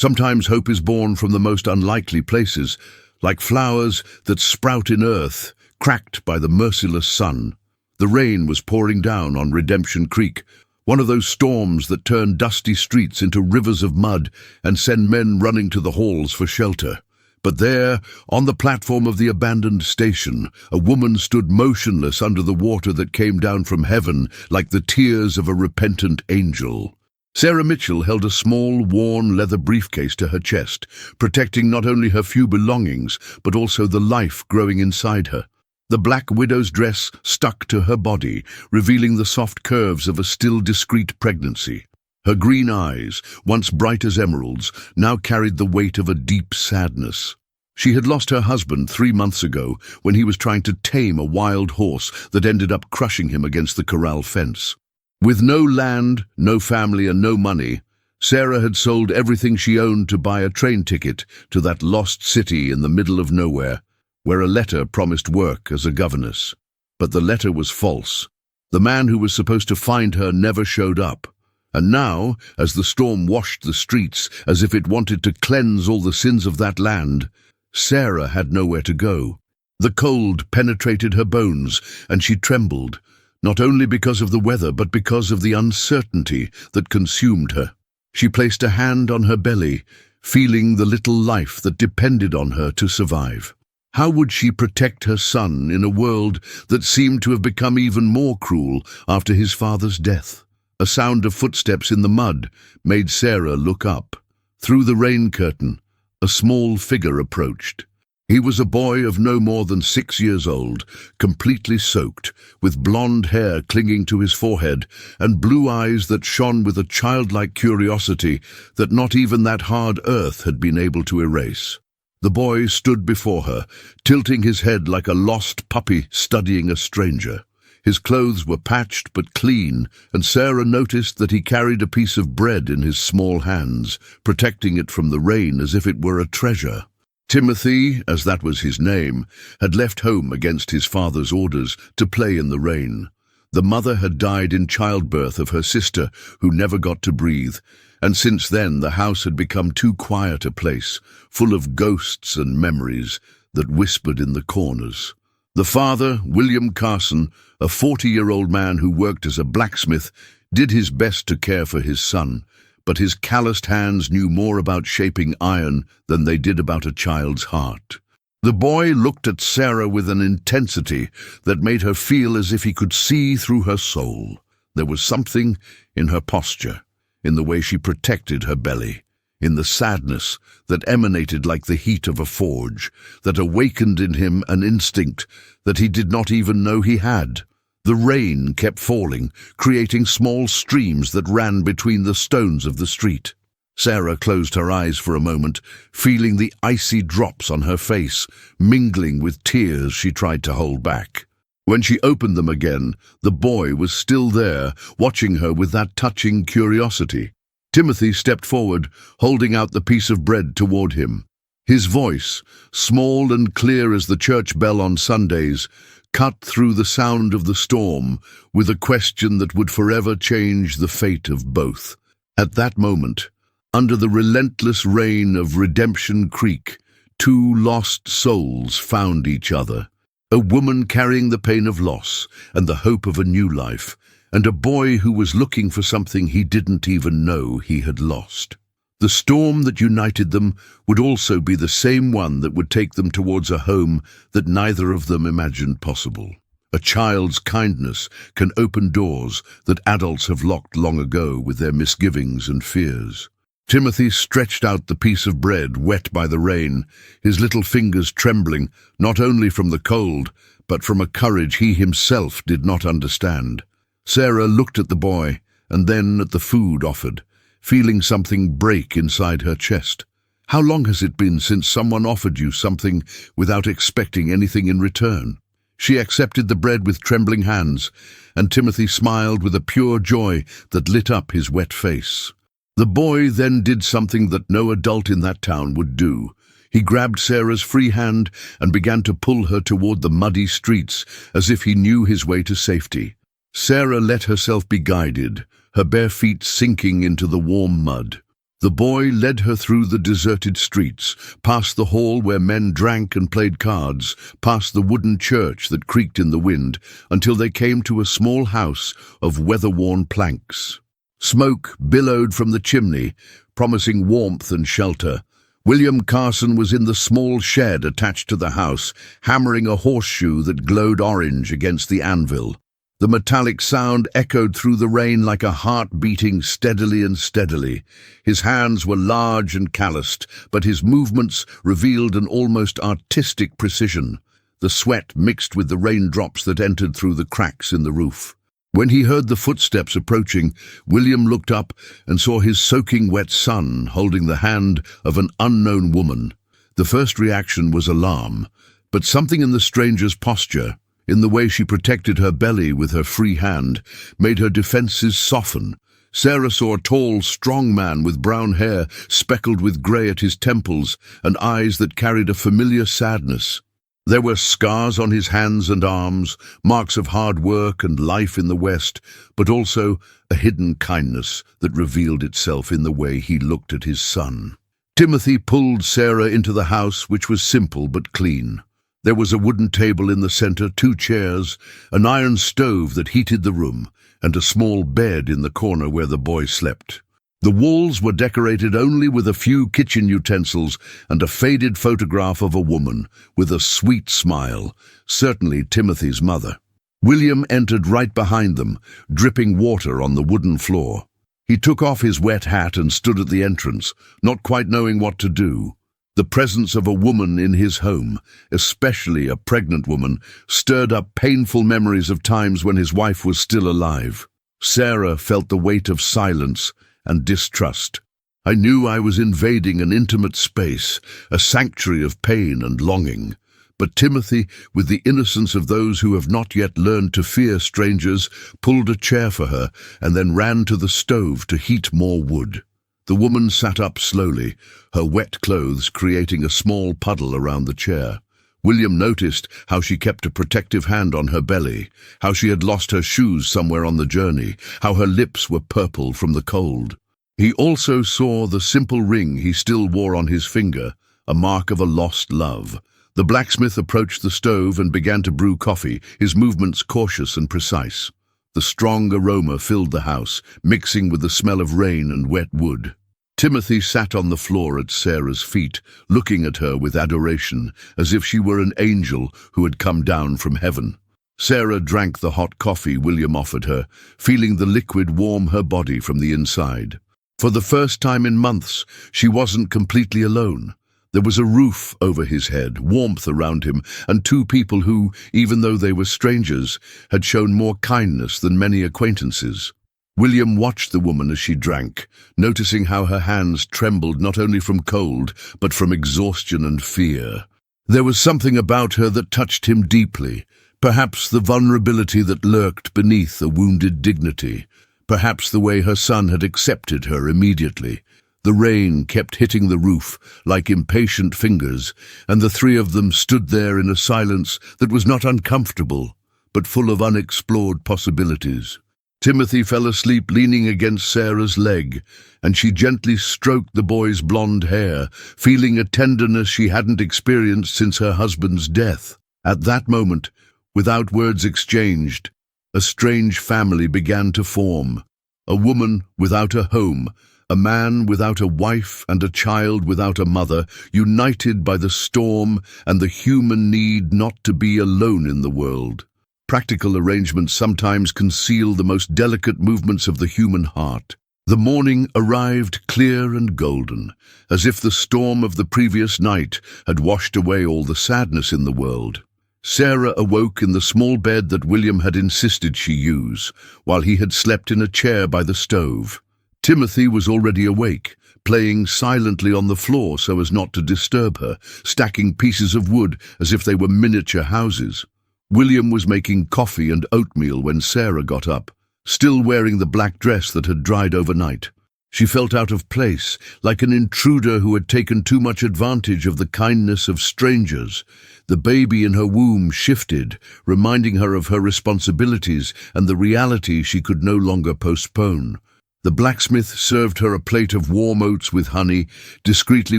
Sometimes hope is born from the most unlikely places, like flowers that sprout in earth, cracked by the merciless sun. The rain was pouring down on Redemption Creek, one of those storms that turn dusty streets into rivers of mud and send men running to the halls for shelter. But there, on the platform of the abandoned station, a woman stood motionless under the water that came down from heaven like the tears of a repentant angel. Sarah Mitchell held a small, worn leather briefcase to her chest, protecting not only her few belongings, but also the life growing inside her. The black widow's dress stuck to her body, revealing the soft curves of a still discreet pregnancy. Her green eyes, once bright as emeralds, now carried the weight of a deep sadness. She had lost her husband 3 months ago when he was trying to tame a wild horse that ended up crushing him against the corral fence. With no land, no family, and no money, Sarah had sold everything she owned to buy a train ticket to that lost city in the middle of nowhere, where a letter promised work as a governess. But the letter was false. The man who was supposed to find her never showed up. And now, as the storm washed the streets as if it wanted to cleanse all the sins of that land, Sarah had nowhere to go. The cold penetrated her bones, and she trembled, not only because of the weather but because of the uncertainty that consumed her. She placed a hand on her belly, feeling the little life that depended on her to survive. How would she protect her son in a world that seemed to have become even more cruel after his father's death? A sound of footsteps in the mud made Sarah look up. Through the rain curtain, a small figure approached. He was a boy of no more than 6 years old, completely soaked, with blonde hair clinging to his forehead and blue eyes that shone with a childlike curiosity that not even that hard earth had been able to erase. The boy stood before her, tilting his head like a lost puppy studying a stranger. His clothes were patched but clean, and Sarah noticed that he carried a piece of bread in his small hands, protecting it from the rain as if it were a treasure. Timothy, as that was his name, had left home against his father's orders to play in the rain. The mother had died in childbirth of her sister, who never got to breathe, and since then the house had become too quiet a place, full of ghosts and memories that whispered in the corners. The father, William Carson, a 40-year-old man who worked as a blacksmith, did his best to care for his son, but his calloused hands knew more about shaping iron than they did about a child's heart. The boy looked at Sarah with an intensity that made her feel as if he could see through her soul. There was something in her posture, in the way she protected her belly, in the sadness that emanated like the heat of a forge, that awakened in him an instinct that he did not even know he had. The rain kept falling, creating small streams that ran between the stones of the street. Sarah closed her eyes for a moment, feeling the icy drops on her face, mingling with tears she tried to hold back. When she opened them again, the boy was still there, watching her with that touching curiosity. Timothy stepped forward, holding out the piece of bread toward him. His voice, small and clear as the church bell on Sundays, cut through the sound of the storm with a question that would forever change the fate of both. At that moment, under the relentless rain of Redemption Creek, 2 lost souls found each other. A woman carrying the pain of loss and the hope of a new life, and a boy who was looking for something he didn't even know he had lost. The storm that united them would also be the same one that would take them towards a home that neither of them imagined possible. A child's kindness can open doors that adults have locked long ago with their misgivings and fears. Timothy stretched out the piece of bread wet by the rain, his little fingers trembling not only from the cold, but from a courage he himself did not understand. Sarah looked at the boy and then at the food offered, feeling something break inside her chest. How long has it been since someone offered you something without expecting anything in return? She accepted the bread with trembling hands, and Timothy smiled with a pure joy that lit up his wet face. The boy then did something that no adult in that town would do. He grabbed Sarah's free hand and began to pull her toward the muddy streets as if he knew his way to safety. Sarah let herself be guided, her bare feet sinking into the warm mud. The boy led her through the deserted streets, past the hall where men drank and played cards, past the wooden church that creaked in the wind, until they came to a small house of weather-worn planks. Smoke billowed from the chimney, promising warmth and shelter. William Carson was in the small shed attached to the house, hammering a horseshoe that glowed orange against the anvil. The metallic sound echoed through the rain like a heart beating steadily and steadily. His hands were large and calloused, but his movements revealed an almost artistic precision. The sweat mixed with the raindrops that entered through the cracks in the roof. When he heard the footsteps approaching, William looked up and saw his soaking wet son holding the hand of an unknown woman. The first reaction was alarm, but something in the stranger's posture, in the way she protected her belly with her free hand, made her defenses soften. Sarah saw a tall, strong man with brown hair speckled with grey at his temples and eyes that carried a familiar sadness. There were scars on his hands and arms, marks of hard work and life in the West, but also a hidden kindness that revealed itself in the way he looked at his son. Timothy pulled Sarah into the house, which was simple but clean. There was a wooden table in the center, 2 chairs, an iron stove that heated the room, and a small bed in the corner where the boy slept. The walls were decorated only with a few kitchen utensils and a faded photograph of a woman with a sweet smile, certainly Timothy's mother. William entered right behind them, dripping water on the wooden floor. He took off his wet hat and stood at the entrance, not quite knowing what to do. The presence of a woman in his home, especially a pregnant woman, stirred up painful memories of times when his wife was still alive. Sarah felt the weight of silence and distrust. I knew I was invading an intimate space, a sanctuary of pain and longing. But Timothy, with the innocence of those who have not yet learned to fear strangers, pulled a chair for her and then ran to the stove to heat more wood. The woman sat up slowly, her wet clothes creating a small puddle around the chair. William noticed how she kept a protective hand on her belly, how she had lost her shoes somewhere on the journey, how her lips were purple from the cold. He also saw the simple ring he still wore on his finger, a mark of a lost love. The blacksmith approached the stove and began to brew coffee, his movements cautious and precise. The strong aroma filled the house, mixing with the smell of rain and wet wood. Timothy sat on the floor at Sarah's feet, looking at her with adoration, as if she were an angel who had come down from heaven. Sarah drank the hot coffee William offered her, feeling the liquid warm her body from the inside. For the first time in months, she wasn't completely alone. There was a roof over his head, warmth around him, and 2 people who, even though they were strangers, had shown more kindness than many acquaintances. William watched the woman as she drank, noticing how her hands trembled not only from cold, but from exhaustion and fear. There was something about her that touched him deeply, perhaps the vulnerability that lurked beneath a wounded dignity, perhaps the way her son had accepted her immediately. The rain kept hitting the roof like impatient fingers, and the 3 of them stood there in a silence that was not uncomfortable, but full of unexplored possibilities. Timothy fell asleep leaning against Sarah's leg, and she gently stroked the boy's blonde hair, feeling a tenderness she hadn't experienced since her husband's death. At that moment, without words exchanged, a strange family began to form. A woman without a home, a man without a wife and a child without a mother, united by the storm and the human need not to be alone in the world. Practical arrangements sometimes conceal the most delicate movements of the human heart. The morning arrived clear and golden, as if the storm of the previous night had washed away all the sadness in the world. Sarah awoke in the small bed that William had insisted she use, while he had slept in a chair by the stove. Timothy was already awake, playing silently on the floor so as not to disturb her, stacking pieces of wood as if they were miniature houses. William was making coffee and oatmeal when Sarah got up, still wearing the black dress that had dried overnight. She felt out of place, like an intruder who had taken too much advantage of the kindness of strangers. The baby in her womb shifted, reminding her of her responsibilities and the reality she could no longer postpone. The blacksmith served her a plate of warm oats with honey, discreetly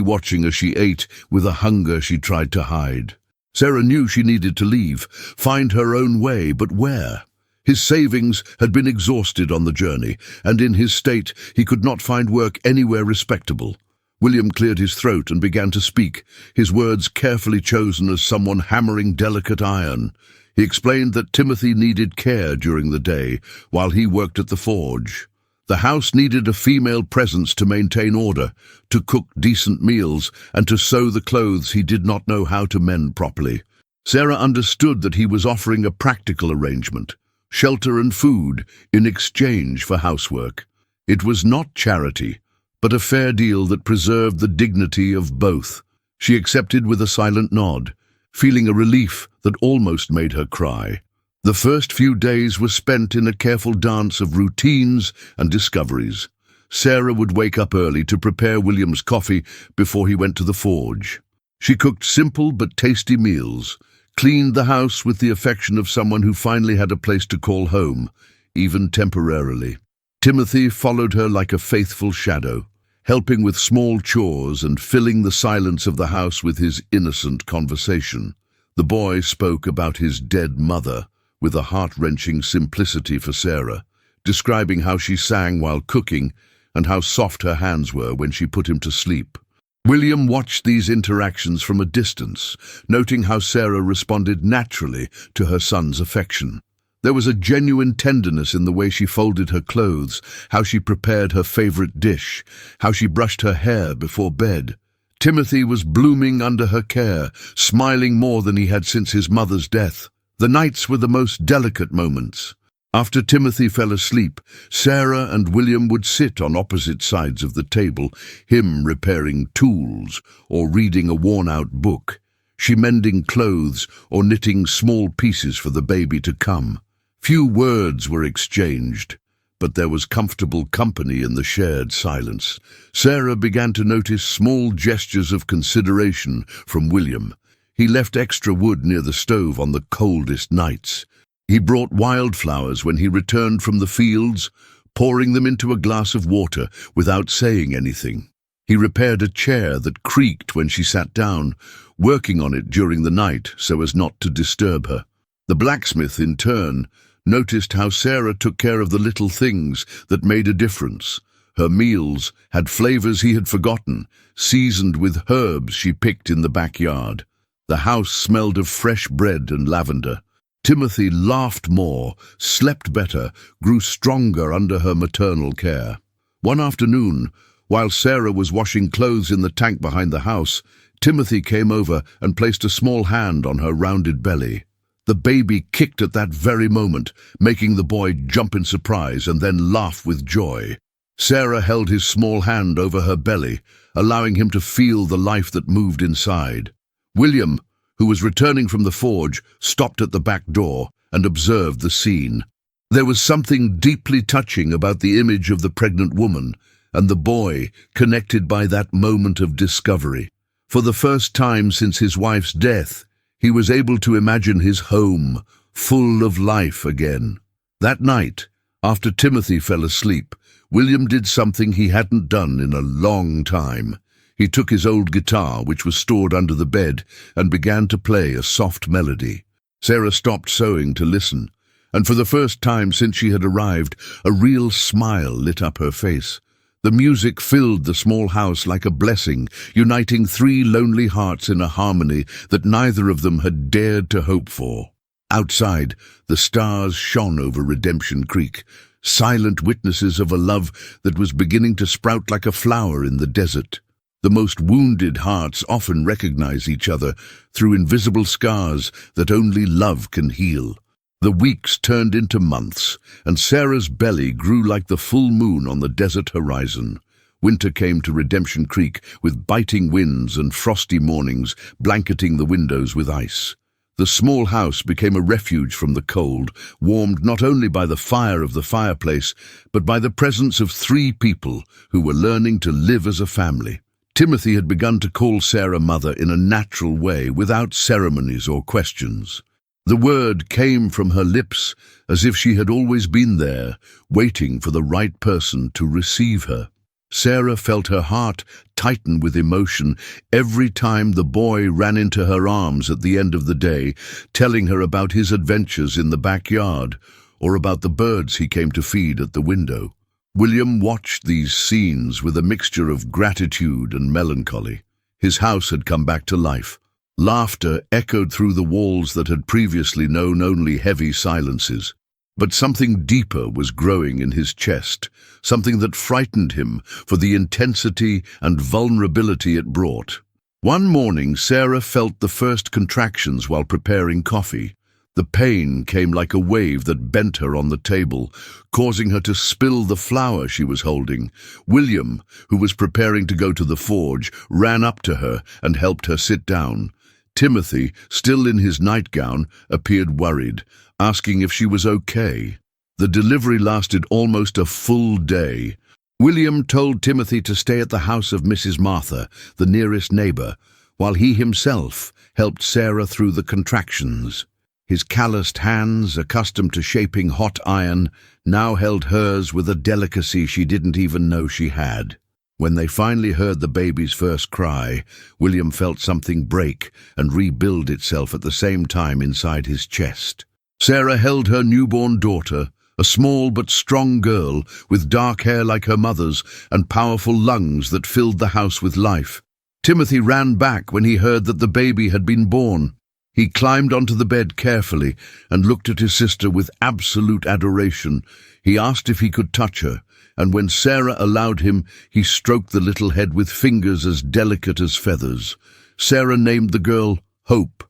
watching as she ate with a hunger she tried to hide. Sarah knew she needed to leave, find her own way, but where? His savings had been exhausted on the journey, and in his state he could not find work anywhere respectable. William cleared his throat and began to speak, his words carefully chosen as someone hammering delicate iron. He explained that Timothy needed care during the day, while he worked at the forge. The house needed a female presence to maintain order, to cook decent meals, and to sew the clothes he did not know how to mend properly. Sarah understood that he was offering a practical arrangement, shelter and food, in exchange for housework. It was not charity, but a fair deal that preserved the dignity of both. She accepted with a silent nod, feeling a relief that almost made her cry. The first few days were spent in a careful dance of routines and discoveries. Sarah would wake up early to prepare William's coffee before he went to the forge. She cooked simple but tasty meals, cleaned the house with the affection of someone who finally had a place to call home, even temporarily. Timothy followed her like a faithful shadow, helping with small chores and filling the silence of the house with his innocent conversation. The boy spoke about his dead mother, with a heart-wrenching simplicity for Sarah, describing how she sang while cooking and how soft her hands were when she put him to sleep. William watched these interactions from a distance, noting how Sarah responded naturally to her son's affection. There was a genuine tenderness in the way she folded her clothes, how she prepared her favorite dish, how she brushed her hair before bed. Timothy was blooming under her care, smiling more than he had since his mother's death. The nights were the most delicate moments. After Timothy fell asleep, Sarah and William would sit on opposite sides of the table, him repairing tools or reading a worn-out book, she mending clothes or knitting small pieces for the baby to come. Few words were exchanged, but there was comfortable company in the shared silence. Sarah began to notice small gestures of consideration from William. He left extra wood near the stove on the coldest nights. He brought wildflowers when he returned from the fields, pouring them into a glass of water without saying anything. He repaired a chair that creaked when she sat down, working on it during the night so as not to disturb her. The blacksmith, in turn, noticed how Sarah took care of the little things that made a difference. Her meals had flavors he had forgotten, seasoned with herbs she picked in the backyard. The house smelled of fresh bread and lavender. Timothy laughed more, slept better, grew stronger under her maternal care. One afternoon, while Sarah was washing clothes in the tank behind the house, Timothy came over and placed a small hand on her rounded belly. The baby kicked at that very moment, making the boy jump in surprise and then laugh with joy. Sarah held his small hand over her belly, allowing him to feel the life that moved inside. William, who was returning from the forge, stopped at the back door and observed the scene. There was something deeply touching about the image of the pregnant woman and the boy connected by that moment of discovery. For the first time since his wife's death, he was able to imagine his home full of life again. That night, after Timothy fell asleep, William did something he hadn't done in a long time. He took his old guitar, which was stored under the bed, and began to play a soft melody. Sarah stopped sewing to listen, and for the first time since she had arrived, a real smile lit up her face. The music filled the small house like a blessing, uniting three lonely hearts in a harmony that neither of them had dared to hope for. Outside, the stars shone over Redemption Creek, silent witnesses of a love that was beginning to sprout like a flower in the desert. The most wounded hearts often recognize each other through invisible scars that only love can heal. The weeks turned into months, and Sarah's belly grew like the full moon on the desert horizon. Winter came to Redemption Creek with biting winds and frosty mornings blanketing the windows with ice. The small house became a refuge from the cold, warmed not only by the fire of the fireplace, but by the presence of three people who were learning to live as a family. Timothy had begun to call Sarah mother in a natural way, without ceremonies or questions. The word came from her lips as if she had always been there, waiting for the right person to receive her. Sarah felt her heart tighten with emotion every time the boy ran into her arms at the end of the day, telling her about his adventures in the backyard or about the birds he came to feed at the window. William watched these scenes with a mixture of gratitude and melancholy. His house had come back to life. Laughter echoed through the walls that had previously known only heavy silences. But something deeper was growing in his chest, something that frightened him for the intensity and vulnerability it brought. One morning, Sarah felt the first contractions while preparing coffee. The pain came like a wave that bent her on the table, causing her to spill the flour she was holding. William, who was preparing to go to the forge, ran up to her and helped her sit down. Timothy, still in his nightgown, appeared worried, asking if she was okay. The delivery lasted almost a full day. William told Timothy to stay at the house of Mrs. Martha, the nearest neighbor, while he himself helped Sarah through the contractions. His calloused hands, accustomed to shaping hot iron, now held hers with a delicacy she didn't even know she had. When they finally heard the baby's first cry, William felt something break and rebuild itself at the same time inside his chest. Sarah held her newborn daughter, a small but strong girl with dark hair like her mother's and powerful lungs that filled the house with life. Timothy ran back when he heard that the baby had been born. He climbed onto the bed carefully and looked at his sister with absolute adoration. He asked if he could touch her, and when Sarah allowed him, he stroked the little head with fingers as delicate as feathers. Sarah named the girl Hope,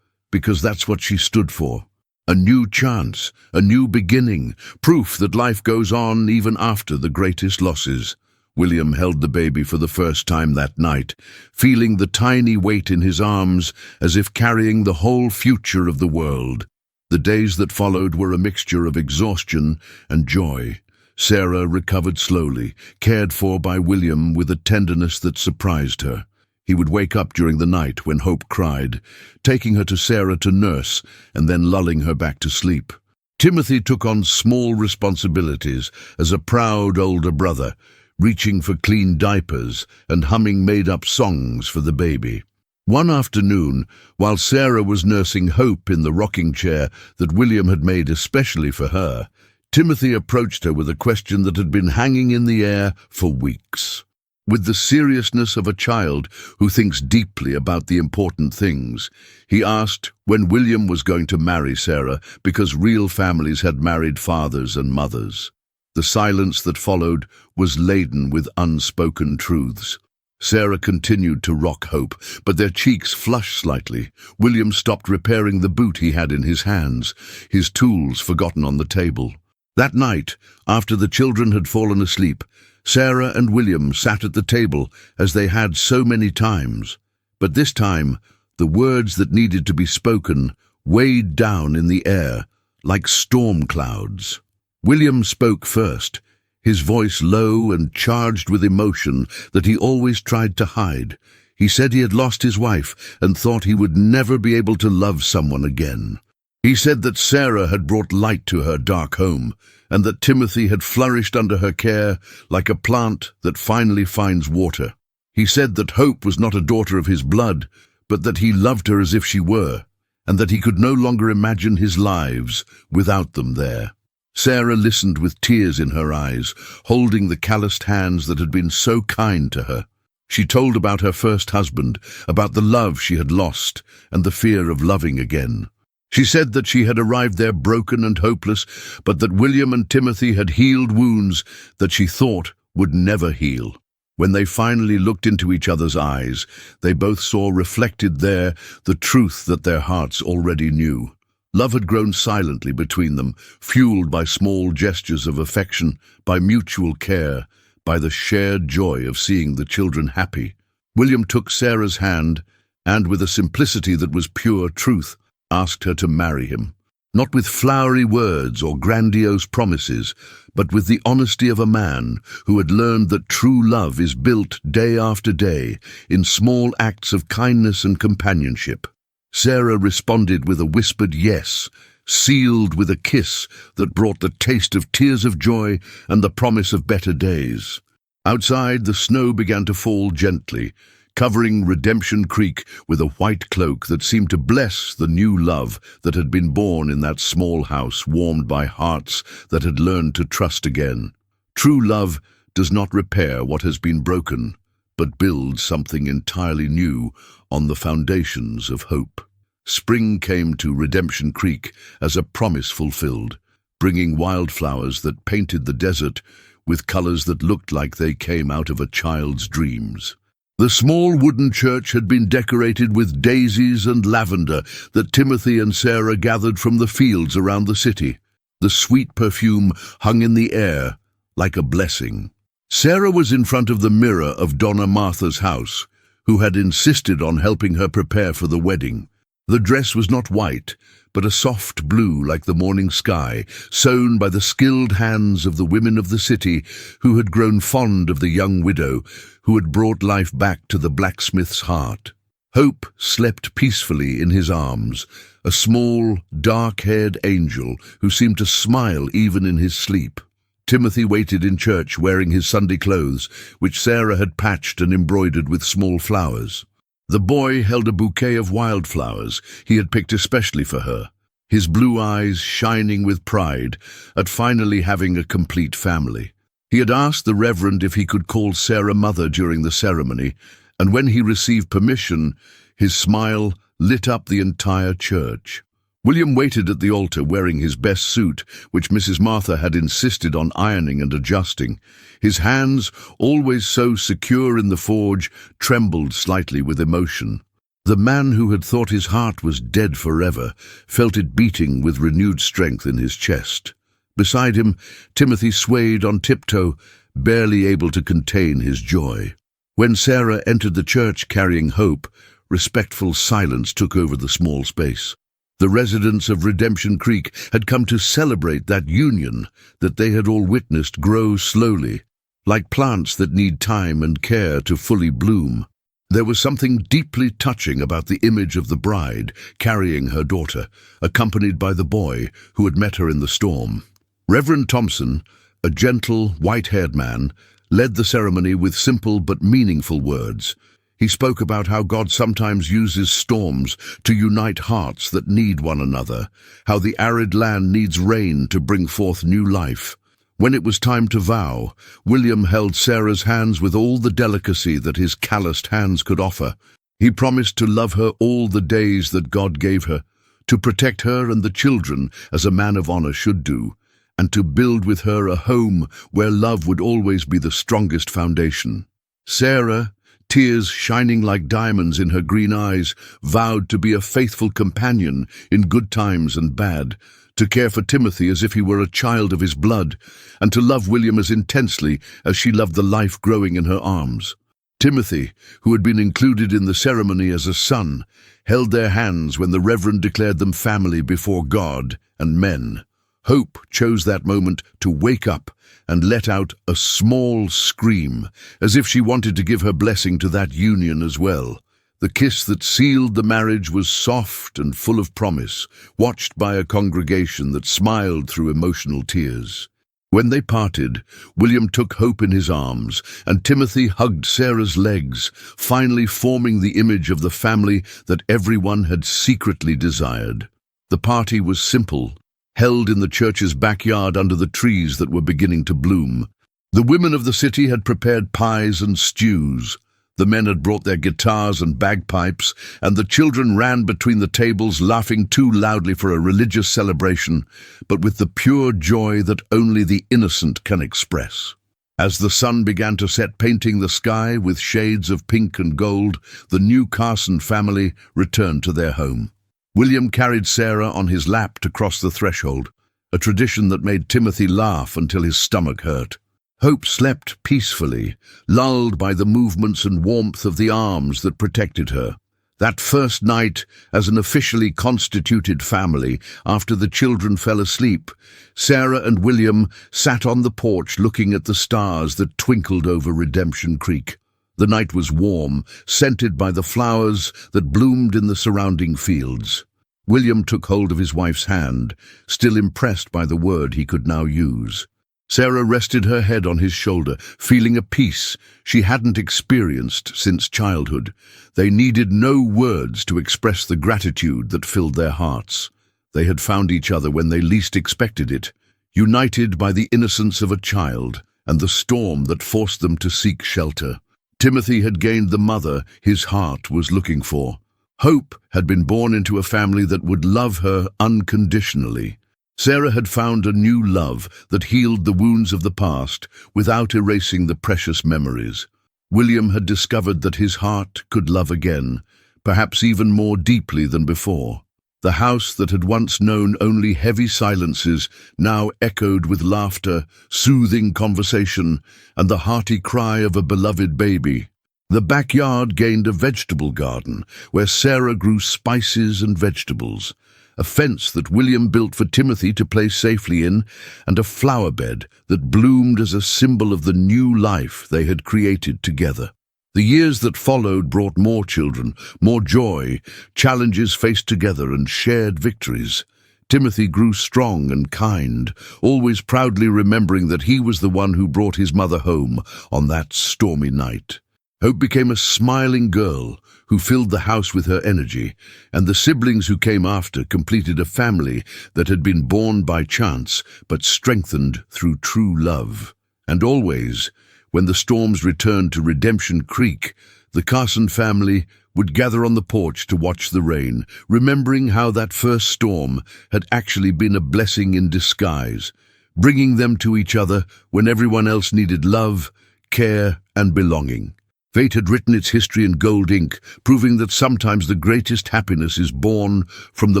because that's what she stood for. A new chance, a new beginning, proof that life goes on even after the greatest losses. William held the baby for the first time that night, feeling the tiny weight in his arms as if carrying the whole future of the world. The days that followed were a mixture of exhaustion and joy. Sarah recovered slowly, cared for by William with a tenderness that surprised her. He would wake up during the night when Hope cried, taking her to Sarah to nurse and then lulling her back to sleep. Timothy took on small responsibilities as a proud older brother, reaching for clean diapers and humming made-up songs for the baby. One afternoon, while Sarah was nursing Hope in the rocking chair that William had made especially for her, Timothy approached her with a question that had been hanging in the air for weeks. With the seriousness of a child who thinks deeply about the important things, he asked when William was going to marry Sarah, because real families had married fathers and mothers. The silence that followed was laden with unspoken truths. Sarah continued to rock Hope, but their cheeks flushed slightly. William stopped repairing the boot he had in his hands, his tools forgotten on the table. That night, after the children had fallen asleep, Sarah and William sat at the table as they had so many times. But this time, the words that needed to be spoken weighed down in the air like storm clouds. William spoke first, his voice low and charged with emotion that he always tried to hide. He said he had lost his wife and thought he would never be able to love someone again. He said that Sarah had brought light to her dark home, and that Timothy had flourished under her care like a plant that finally finds water. He said that Hope was not a daughter of his blood, but that he loved her as if she were, and that he could no longer imagine his lives without them there. Sarah listened with tears in her eyes, holding the calloused hands that had been so kind to her. She told about her first husband, about the love she had lost, and the fear of loving again. She said that she had arrived there broken and hopeless, but that William and Timothy had healed wounds that she thought would never heal. When they finally looked into each other's eyes, they both saw reflected there the truth that their hearts already knew. Love had grown silently between them, fueled by small gestures of affection, by mutual care, by the shared joy of seeing the children happy. William took Sarah's hand and, with a simplicity that was pure truth, asked her to marry him. Not with flowery words or grandiose promises, but with the honesty of a man who had learned that true love is built day after day in small acts of kindness and companionship. Sarah responded with a whispered yes, sealed with a kiss that brought the taste of tears of joy and the promise of better days. Outside, the snow began to fall gently, covering Redemption Creek with a white cloak that seemed to bless the new love that had been born in that small house warmed by hearts that had learned to trust again. True love does not repair what has been broken, but builds something entirely new on the foundations of hope. Spring came to Redemption Creek as a promise fulfilled, bringing wildflowers that painted the desert with colors that looked like they came out of a child's dreams. The small wooden church had been decorated with daisies and lavender that Timothy and Sarah gathered from the fields around the city. The sweet perfume hung in the air like a blessing. Sarah was in front of the mirror of Donna Martha's house, who had insisted on helping her prepare for the wedding. The dress was not white, but a soft blue like the morning sky, sewn by the skilled hands of the women of the city who had grown fond of the young widow who had brought life back to the blacksmith's heart. Hope slept peacefully in his arms, a small, dark-haired angel who seemed to smile even in his sleep. Timothy waited in church wearing his Sunday clothes, which Sarah had patched and embroidered with small flowers. The boy held a bouquet of wildflowers he had picked especially for her, his blue eyes shining with pride at finally having a complete family. He had asked the Reverend if he could call Sarah mother during the ceremony, and when he received permission, his smile lit up the entire church. William waited at the altar wearing his best suit, which Mrs. Martha had insisted on ironing and adjusting. His hands, always so secure in the forge, trembled slightly with emotion. The man who had thought his heart was dead forever felt it beating with renewed strength in his chest. Beside him, Timothy swayed on tiptoe, barely able to contain his joy. When Sarah entered the church carrying Hope, respectful silence took over the small space. The residents of Redemption Creek had come to celebrate that union that they had all witnessed grow slowly, like plants that need time and care to fully bloom. There was something deeply touching about the image of the bride carrying her daughter, accompanied by the boy who had met her in the storm. Reverend Thompson, a gentle, white-haired man, led the ceremony with simple but meaningful words. He spoke about how God sometimes uses storms to unite hearts that need one another, how the arid land needs rain to bring forth new life. When it was time to vow, William held Sarah's hands with all the delicacy that his calloused hands could offer. He promised to love her all the days that God gave her, to protect her and the children as a man of honor should do, and to build with her a home where love would always be the strongest foundation. Sarah, tears shining like diamonds in her green eyes, vowed to be a faithful companion in good times and bad, to care for Timothy as if he were a child of his blood, and to love William as intensely as she loved the life growing in her arms. Timothy, who had been included in the ceremony as a son, held their hands when the Reverend declared them family before God and men. Hope chose that moment to wake up and let out a small scream, as if she wanted to give her blessing to that union as well. The kiss that sealed the marriage was soft and full of promise, watched by a congregation that smiled through emotional tears. When they parted, William took Hope in his arms, and Timothy hugged Sarah's legs, finally forming the image of the family that everyone had secretly desired. The party was simple, held in the church's backyard under the trees that were beginning to bloom. The women of the city had prepared pies and stews. The men had brought their guitars and bagpipes, and the children ran between the tables, laughing too loudly for a religious celebration, but with the pure joy that only the innocent can express. As the sun began to set, painting the sky with shades of pink and gold, the new Carson family returned to their home. William carried Sarah on his lap to cross the threshold, a tradition that made Timothy laugh until his stomach hurt. Hope slept peacefully, lulled by the movements and warmth of the arms that protected her. That first night, as an officially constituted family, after the children fell asleep, Sarah and William sat on the porch looking at the stars that twinkled over Redemption Creek. The night was warm, scented by the flowers that bloomed in the surrounding fields. William took hold of his wife's hand, still impressed by the word he could now use. Sarah rested her head on his shoulder, feeling a peace she hadn't experienced since childhood. They needed no words to express the gratitude that filled their hearts. They had found each other when they least expected it, united by the innocence of a child and the storm that forced them to seek shelter. Timothy had gained the mother his heart was looking for. Hope had been born into a family that would love her unconditionally. Sarah had found a new love that healed the wounds of the past without erasing the precious memories. William had discovered that his heart could love again, perhaps even more deeply than before. The house that had once known only heavy silences now echoed with laughter, soothing conversation, and the hearty cry of a beloved baby. The backyard gained a vegetable garden, where Sarah grew spices and vegetables, a fence that William built for Timothy to play safely in, and a flower bed that bloomed as a symbol of the new life they had created together. The years that followed brought more children, more joy, challenges faced together and shared victories. Timothy grew strong and kind, always proudly remembering that he was the one who brought his mother home on that stormy night. Hope became a smiling girl who filled the house with her energy, and the siblings who came after completed a family that had been born by chance but strengthened through true love. And always, when the storms returned to Redemption Creek, the Carson family would gather on the porch to watch the rain, remembering how that first storm had actually been a blessing in disguise, bringing them to each other when everyone else needed love, care, and belonging. Fate had written its history in gold ink, proving that sometimes the greatest happiness is born from the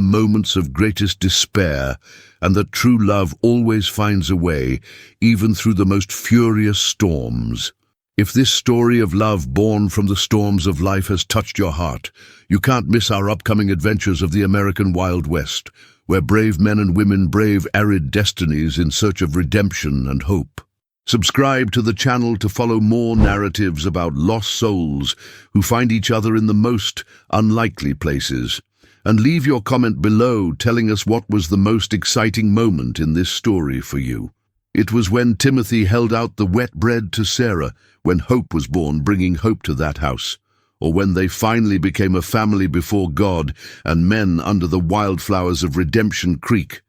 moments of greatest despair, and that true love always finds a way, even through the most furious storms. If this story of love born from the storms of life has touched your heart, you can't miss our upcoming adventures of the American Wild West, where brave men and women brave arid destinies in search of redemption and hope. Subscribe to the channel to follow more narratives about lost souls who find each other in the most unlikely places. And leave your comment below telling us what was the most exciting moment in this story for you. It was when Timothy held out the wet bread to Sarah, when hope was born, bringing hope to that house. Or when they finally became a family before God and men under the wildflowers of Redemption Creek.